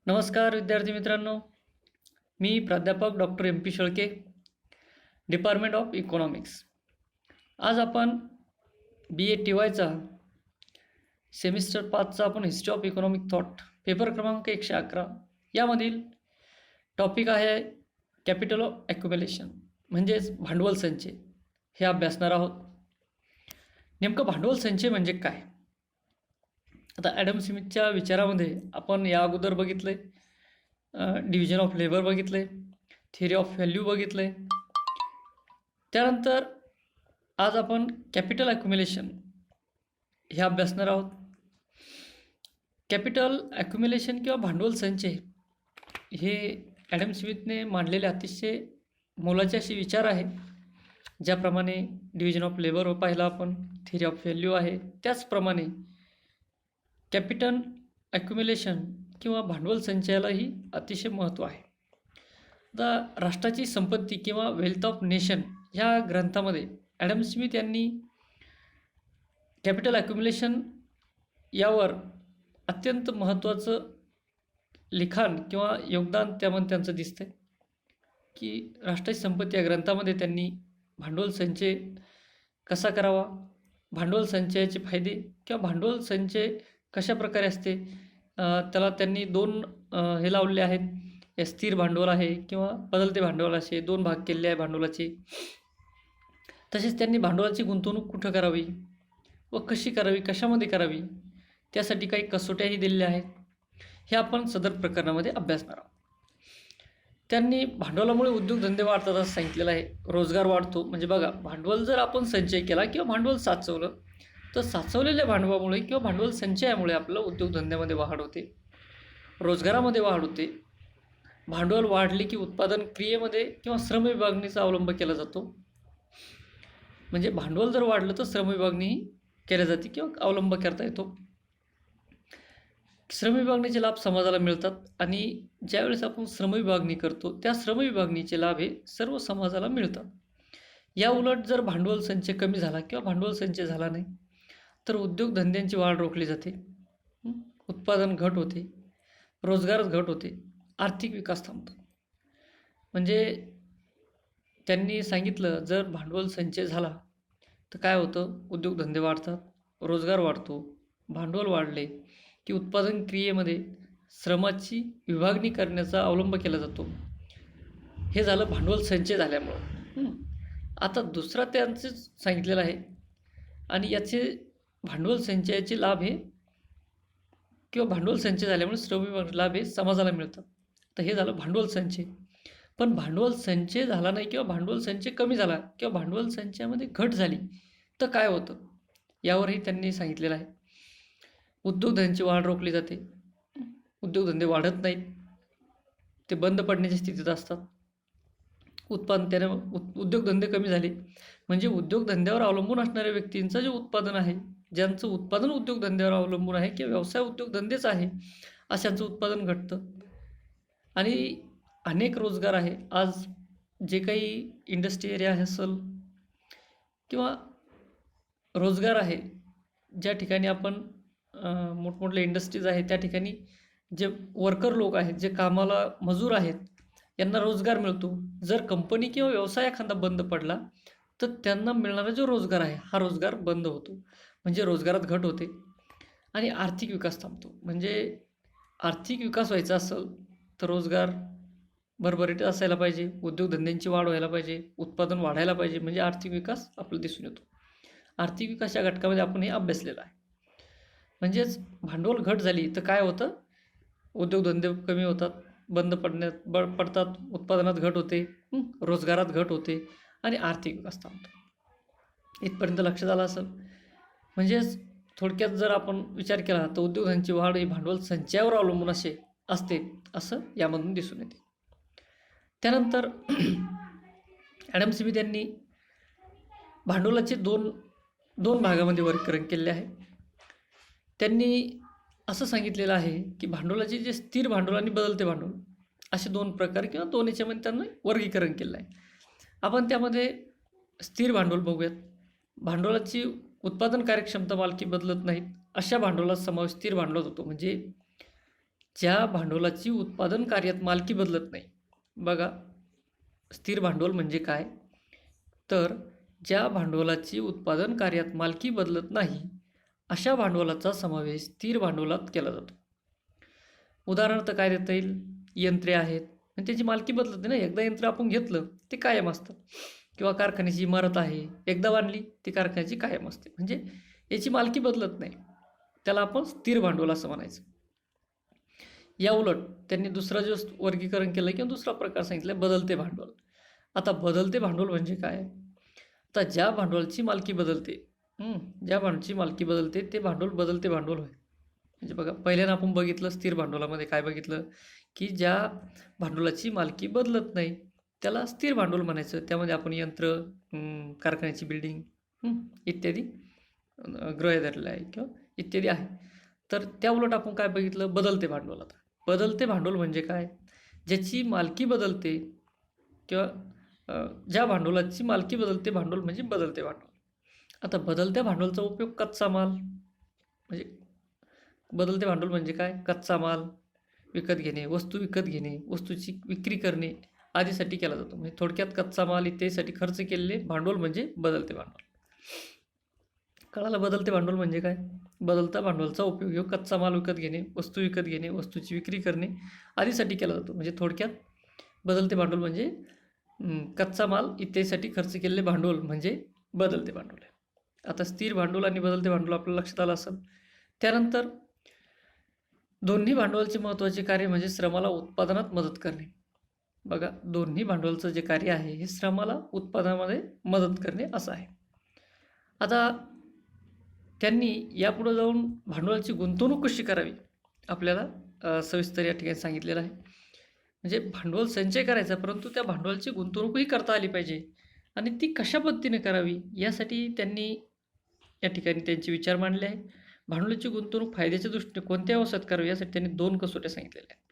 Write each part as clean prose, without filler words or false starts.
नमस्कार विद्यार्थी मित्रांनो, मी प्राध्यापक doctor M P Shelke, department of economics. आज आपण बी ए टी वायचा सेमिस्टर 5चा आपण history of economic thought paper क्रमांक 111 यामधील टॉपिक आहे कॅपिटल ऑफ ॲक्युम्युलेशन म्हणजेच भांडवल संचय हे अभ्यासणार आहोत. नेमकं भांडवल संचय म्हणजे काय? आता ॲडम स्मिथच्या विचारामध्ये आपण या अगोदर बघितलं आहे, डिव्हिजन ऑफ लेबर बघितलं आहे, थिअरी ऑफ व्हॅल्यू बघितलं आहे. त्यानंतर आज आपण कॅपिटल ॲक्युम्युलेशन हे अभ्यासणार आहोत. कॅपिटल ॲक्युम्युलेशन किंवा भांडवल संचय हे ॲडम स्मिथने मांडलेले अतिशय मोलाचे असे विचार आहे. ज्याप्रमाणे डिव्हिजन ऑफ लेबर पाहिला आपण, थिअरी ऑफ व्हॅल्यू आहे, त्याचप्रमाणे कॅपिटल ॲक्युम्युलेशन किंवा भांडवल संचयालाही अतिशय महत्त्व आहे. आता राष्ट्राची संपत्ती किंवा वेल्थ ऑफ नेशन ह्या ग्रंथामध्ये ॲडम स्मिथ यांनी कॅपिटल ॲक्युम्युलेशन यावर अत्यंत महत्त्वाचं लिखाण किंवा योगदान त्यामध्ये त्यांचं दिसतंय की राष्ट्राची संपत्ती या ग्रंथामध्ये त्यांनी भांडवल संचय कसा करावा, भांडवल संचयाचे फायदे किंवा भांडवल संचय कशा प्रकारे असते त्याला त्यांनी दोन हे लावलेले आहेत. स्थिर भांडवल आहे किंवा बदलते भांडवल असे दोन भाग केले आहे भांडवलाचे. तसेच त्यांनी भांडवलाची गुंतवणूक कुठं करावी व कशी करावी, कशामध्ये करावी, त्यासाठी काही कसोट्याही दिलेल्या आहेत. हे आपण सदर प्रकरणामध्ये अभ्यासणार आहोत. त्यांनी भांडवलामुळे उद्योगधंदे वाढतात असं सांगितलेलं आहे. रोजगार वाढतो म्हणजे बघा, भांडवल जर आपण संचय केला किंवा भांडवल साचवलं तर साचवलेल्या भांडवलामुळे किंवा भांडवल संचयामुळे आपलं उद्योगधंद्यामध्ये वाढ होते, रोजगारामध्ये वाढ होते. भांडवल वाढले की उत्पादन क्रियेमध्ये किंवा श्रम विभागणीचा अवलंब केला जातो. म्हणजे भांडवल जर वाढलं तर श्रम विभागणीही केल्या जाते किंवा अवलंब करता येतो. श्रम विभागणीचे लाभ समाजाला मिळतात आणि ज्यावेळेस आपण श्रम विभागणी करतो त्या श्रम विभागणीचे लाभ हे सर्व समाजाला मिळतात. या उलट जर भांडवल संचय कमी झाला किंवा भांडवल संचय झाला नाही तर उद्योगधंद्यांची वाढ रोखली जाते, उत्पादन घट होते, रोजगारात घट होते, आर्थिक विकास थांबतो. म्हणजे त्यांनी सांगितलं जर भांडवल संचय झाला तर काय होतं, उद्योगधंदे वाढतात, रोजगार वाढतो. भांडवल वाढले की उत्पादन क्रियेमध्ये श्रमाची विभागणी करण्याचा अवलंब केला जातो. हे झालं भांडवल संचय झाल्यामुळं. आता दुसरा त्यांचं सांगितलेलं आहे आणि याचे भांडवल संचयाचे लाभ हे किंवा भांडवल संचय झाल्यामुळे श्रम विभाग लाभ हे समाजाला मिळतात. तर हे झालं भांडवल संचय. पण भांडवल संचय झाला नाही किंवा भांडवल संचय कमी झाला किंवा भांडवल संचयामध्ये घट झाली तर काय होतं, यावरही त्यांनी सांगितलेलं आहे. उद्योगधंद्यांची वाढ रोखली जाते, उद्योगधंदे वाढत नाहीत, ते बंद पडण्याच्या स्थितीत असतात. उत्पादन त्याने उद्योगधंदे कमी झाले म्हणजे उद्योगधंद्यावर अवलंबून असणाऱ्या व्यक्तींचं जे उत्पादन आहे, ज्यांचं उत्पादन उद्योगधंद्यावर अवलंबून आहे किंवा व्यवसाय उद्योगधंदेच आहे, अशांचं उत्पादन घटतं आणि अनेक रोजगार आहे. आज जे काही इंडस्ट्री एरिया असेल किंवा रोजगार आहे, ज्या ठिकाणी आपण मोठमोठे इंडस्ट्रीज आहेत त्या ठिकाणी जे वर्कर लोक आहेत, जे कामाला मजूर आहेत, यांना रोजगार मिळतो. जर कंपनी किंवा व्यवसाय एखादा बंद पडला तर त्यांना मिळणारा जो रोजगार आहे हा रोजगार बंद होतो. म्हणजे रोजगारात घट होते आणि आर्थिक विकास थांबतो. म्हणजे आर्थिक विकास व्हायचा असेल तर रोजगार भरभराटीत असायला पाहिजे, उद्योगधंद्यांची वाढ व्हायला पाहिजे, उत्पादन वाढायला पाहिजे, म्हणजे आर्थिक विकास आपल्याला दिसून येतो. आर्थिक विकास या घटकामध्ये आपण हे अभ्यासलेलं आहे. म्हणजेच भांडवल घट झाली तर काय होतं, उद्योगधंदे कमी होतात, बंद पडतात, उत्पादनात घट होते, रोजगारात घट होते आणि आर्थिक विकास थांबतो. इथपर्यंत लक्षात आलं असेल. म्हणजेच थोडक्यात जर आपण विचार केला तर उद्योगांची वाढ ही भांडवल संचयावर अवलंबून असते असं यामधून दिसून येते. त्यानंतर ॲडम स्मिथ यांनी भांडवलाचे दोन भागामध्ये वर्गीकरण केले आहे. त्यांनी असं सांगितलेलं आहे की भांडवलाचे जे स्थिर भांडवल आणि बदलते भांडवल असे दोन प्रकार किंवा दोन याच्यामध्ये त्यांना वर्गीकरण केलं आहे. आपण त्यामध्ये स्थिर भांडवल बघूयात. भांडवलाची उत्पादन कार्यक्षमता मालकी बदलत नाहीत अशा भांडवलात समावेश स्थिर भांडवलात होतो. म्हणजे ज्या भांडवलाची उत्पादन कार्यात मालकी बदलत नाही. बघा, स्थिर भांडवल म्हणजे काय? तर ज्या भांडवलाची उत्पादन कार्यात मालकी बदलत नाही, अशा भांडवलाचा समावेश स्थिर भांडवलात केला जातो. उदाहरणार्थ काय देता येईल? यंत्रे आहेत आणि त्याची मालकी बदलत नाही ना. एकदा यंत्र आपण घेतलं ते कायम असतं. किंवा कारखान्याची इमारत आहे, एकदा बांधली ती कारखान्याची कायम असते. म्हणजे याची मालकी बदलत नाही. त्याला आपण स्थिर भांडवल असं म्हणायचं. या उलट त्यांनी दुसरा जो वर्गीकरण केलं किंवा दुसरा प्रकार सांगितला बदलते भांडवल. आता बदलते भांडवल म्हणजे काय? आता ज्या भांडवलाची मालकी बदलते, ज्या भांडवलाची मालकी बदलते ते भांडवल बदलते भांडवल होय. म्हणजे बघा, पहिल्यांदा आपण बघितलं स्थिर भांडवलामध्ये काय बघितलं की ज्या भांडवलाची मालकी बदलत नाही त्याला स्थिर भांडवल म्हणायचं. त्यामध्ये आपण यंत्र, कारखान्याची बिल्डिंग इत्यादी गृह धरले आहे किंवा इत्यादी आहे. तर त्या उलट आपण काय बघितलं? बदलते भांडवल. आता बदलते भांडवल म्हणजे काय? ज्याची मालकी बदलते किंवा ज्या भांडवलाची मालकी बदलते भांडवल म्हणजे बदलते भांडवल. आता बदलत्या भांडवलाचा उपयोग कच्चा माल, म्हणजे बदलते भांडवल म्हणजे काय? कच्चा माल विकत घेणे, वस्तू विकत घेणे, वस्तूची विक्री करणे आदीसाठी केला जातो. म्हणजे थोडक्यात कच्चा माल इत्यादीसाठी खर्च केलेले भांडवल म्हणजे बदलते भांडवल. कळालं? बदलते भांडवल म्हणजे काय? बदलता भांडवलाचा उपयोग ह्यो कच्चा माल विकत घेणे, वस्तू विकत घेणे, वस्तूची विक्री करणे आदीसाठी केला जातो. म्हणजे थोडक्यात बदलते भांडवल म्हणजे कच्चा माल इत्यादीसाठी खर्च केलेले भांडवल म्हणजे बदलते भांडवल आहे. आता स्थिर भांडवल आणि बदलते भांडवल आपल्याला लक्षात आलं असेल. त्यानंतर दोन्ही भांडवलाचे महत्त्वाचे कार्य म्हणजे श्रमाला उत्पादनात मदत करणे. बघा, दोन्ही भांडवलाचं जे कार्य आहे हे श्रमाला उत्पादनामध्ये मदत करणे असं आहे. आता त्यांनी यापुढे जाऊन भांडवलाची गुंतवणूक कशी करावी आपल्याला सविस्तर या ठिकाणी सांगितलेलं आहे. म्हणजे भांडवल संचय करायचा, परंतु त्या भांडवलाची गुंतवणूकही करता आली पाहिजे आणि ती कशा पद्धतीने करावी यासाठी त्यांनी या ठिकाणी त्यांचे विचार मांडले आहे. भांडवलाची गुंतवणूक फायद्याच्या दृष्टीने कोणत्या अवस्थेत करावी यासाठी त्यांनी 2 कसोट्या सांगितलेल्या आहेत.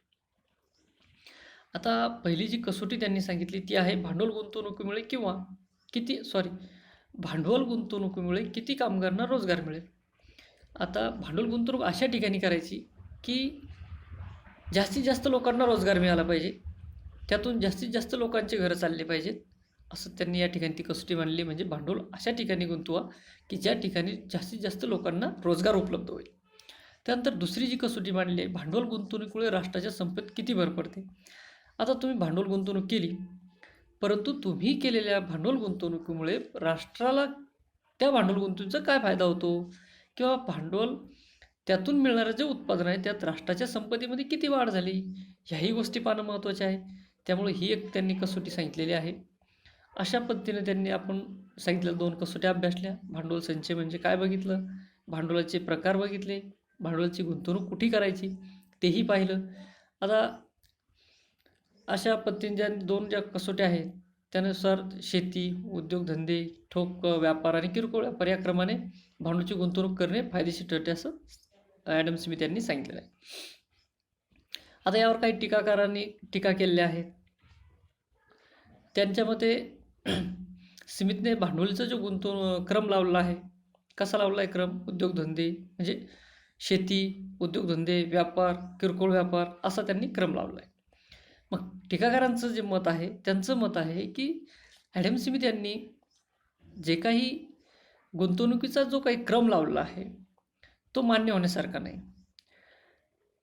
आता पहिली जी कसोटी त्यांनी सांगितली ती आहे भांडवल गुंतवणुकीमुळे भांडवल गुंतवणुकीमुळे किती कामगारांना रोजगार मिळेल. आता भांडवल गुंतवणूक अशा ठिकाणी करायची की जास्तीत जास्त लोकांना रोजगार मिळाला पाहिजे, त्यातून जास्तीत जास्त लोकांचे घरं चालले पाहिजेत, असं त्यांनी या ठिकाणी ती कसोटी मांडली. म्हणजे भांडवल अशा ठिकाणी गुंतवा की ज्या ठिकाणी जास्तीत जास्त लोकांना रोजगार उपलब्ध होईल. त्यानंतर दुसरी जी कसोटी मांडली आहे, भांडवल गुंतवणुकीमुळे राष्ट्राच्या संपत्तीत किती भर पडते. आता तुम्ही भांडवल गुंतवणूक केली, परंतु तुम्ही केलेल्या भांडवल गुंतवणुकीमुळे राष्ट्राला त्या भांडवल गुंतवणुकीचा काय फायदा होतो किंवा भांडवल त्यातून मिळणारं जे उत्पादन आहे त्यात राष्ट्राच्या संपत्तीमध्ये किती वाढ झाली, ह्याही गोष्टी पाहणं महत्त्वाचे आहे. त्यामुळे ही एक त्यांनी कसोटी सांगितलेली आहे. अशा पद्धतीने त्यांनी आपण सांगितलेल्या 2 कसोट्या अभ्यासल्या. भांडवल संचय म्हणजे काय बघितलं, भांडवलाचे प्रकार बघितले, भांडवलाची गुंतवणूक कुठे करायची तेही पाहिलं. आता अशा पद्धतीने 2 ज्या कसोट्या आहेत त्यानुसार शेती, उद्योगधंदे, ठोक व्यापार आणि किरकोळ व्यापार या क्रमाने भांडवलाची गुंतवणूक करणे फायदेशीर ठरते असं ॲडम स्मिथ यांनी सांगितलेलं आहे. आता यावर काही टीकाकारांनी टीका केलेल्या आहेत. त्यांच्या मते स्मिथने भांडवलीचा जो क्रम लावला आहे, कसा लावला आहे क्रम? उद्योगधंदे म्हणजे शेती, उद्योगधंदे, व्यापार, किरकोळ व्यापार असा त्यांनी क्रम लावला आहे. मग टीकाकारांचं जे मत आहे त्यांचं मत आहे की ॲडम स्मिथ यांनी जे काही गुंतवणुकीचा जो काही क्रम लावला आहे तो मान्य होण्यासारखा नाही.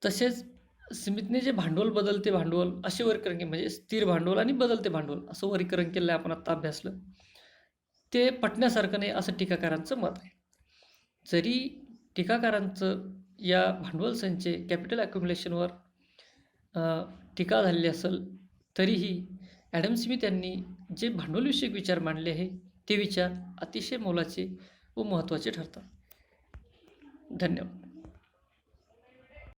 तसेच स्मिथने जे बदलते भांडवल असे वर्गीकरण केले, म्हणजे स्थिर भांडवल आणि बदलते भांडवल असं वर्गीकरण केलं आहे आपण आत्ता अभ्यासलं, ते पटण्यासारखं नाही असं टीकाकारांचं मत आहे. जरी टीकाकारांचं या भांडवल संचय कॅपिटल ॲक्युम्युलेशनवर टीका झालेली असेल तरीही ॲडम स्मिथ यांनी जे भांडवलविषयक विचार मांडले आहे ते विचार अतिशय मोलाचे व महत्त्वाचे ठरतात. धन्यवाद.